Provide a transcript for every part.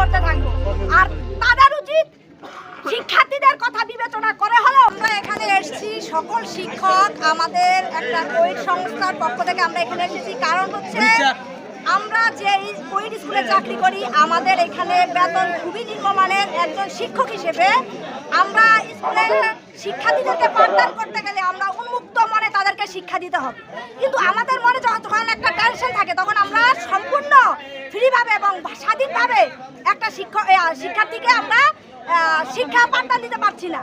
করতে থাকবো। আর তাদের উচিত শিক্ষার্থীদের কথা বিবেচনা করে হলেও আমরা এখানে এসেছি, সকল শিক্ষক আমাদের একটা কোইড সংস্থার পক্ষ থেকে আমরা এখানে এসেছি। কারণ হচ্ছে আমরা যে কোইড স্কুলে চাকরি করি, আমাদের এখানে বেতন খুবই নিম্নমানের। একজন শিক্ষক হিসেবে আমরা স্কুলের শিক্ষার্থীদেরকে পাঠদান করতে গেলে আমরা উন্মুক্ত মনে তাদেরকে শিক্ষা দিতে হবে, কিন্তু আমাদের মনে যখন একটা টেনশন থাকে তখন আমরা সম্পূর্ণ ফ্রিভাবে এবং স্বাধীনভাবে একটা শিক্ষার্থীকে আমরা শিক্ষা পাঠদান দিতে পারছি না।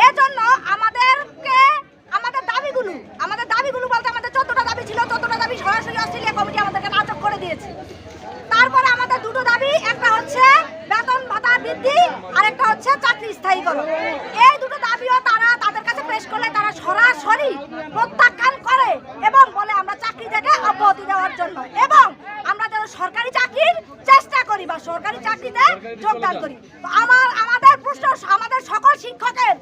এজন্য আমাদের দাবিগুলো বলতে আমাদের 14টা দাবি ছিল। 14টা দাবি সরাসরি অস্ট্রেলিয়া কমিটি আমাদেরকে নাকচ করে দিয়েছে। তারপরে আমাদের দুটো দাবি, একটা হচ্ছে বেতন ভাতা বৃদ্ধি, আরেকটা হচ্ছে চাকরি স্থায়ীকরণ। এই দুটো দাবিও তাদের কাছে পেশ করলে তারা সরাসরি প্রত্যাখ্যান করে এবং বলে আমরা চাকরি থেকে অব্যাহতি দেওয়ার জন্য, এবং আমরা যেন সরকারি চাকরির চেষ্টা করি বা সরকারি চাকরিতে যোগদান করি। তো আমাদের প্রশ্ন, আমাদের সকল শিক্ষকের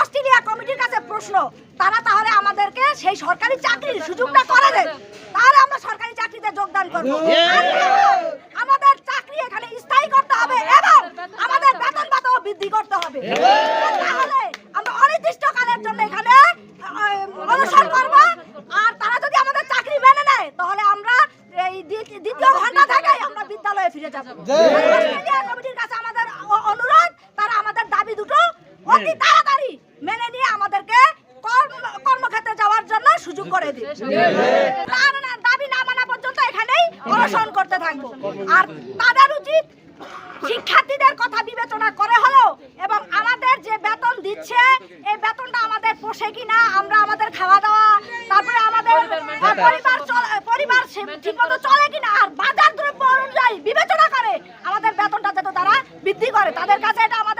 অস্ট্রেলিয়া কমিটির কাছে প্রশ্ন, তারা তাহলে আমাদেরকে সেই সরকারি চাকরির সুযোগটা করে দেয়, তাহলে আমরা সরকারি চাকরিতে যোগদান করব। আমাদের চাকরি এখানে স্থায়ী করতে হবে এবং আমাদের বেতন ভাতাও বৃদ্ধি করতে হবে। তাহলে আমরা অনির্দিষ্টকালের জন্য এখানে অনশন করব। আর তারা যদি আমাদের চাকরি মেনে নেয় তাহলে আমরা এই দ্বিতীয় ঘন্টা থেকে আমরা বিদ্যালয়ে ফিরে যাব। অস্ট্রেলিয়া কমিটির কাছে আমাদের অনুরোধ, তারা আমাদের দাবি দুটো অতি তাড়াতাড়ি মেনে নিয়ে আমাদেরকে কর্মক্ষেত্রে যাওয়ার জন্য সুযোগ করে দিন। দাবি না মানা পর্যন্ত এখানেই অনশন করতে থাকবো। আর তাদের উচিত শিক্ষার্থীদের কথা বিবেচনা করে হলেও এবং আমাদের যে বেতন দিচ্ছে এই বেতনটা আমাদের পোষে কিনা, আমরা আমাদের খাওয়া দাওয়া, তারপরে আমাদের পরিবার ঠিকমতো চলে কিনা, আর বাজার দ্রব্য অনুযায়ী বিবেচনা করে আমাদের বেতনটা যাতে তারা বৃদ্ধি করে, তাদের কাছে এটা আমাদের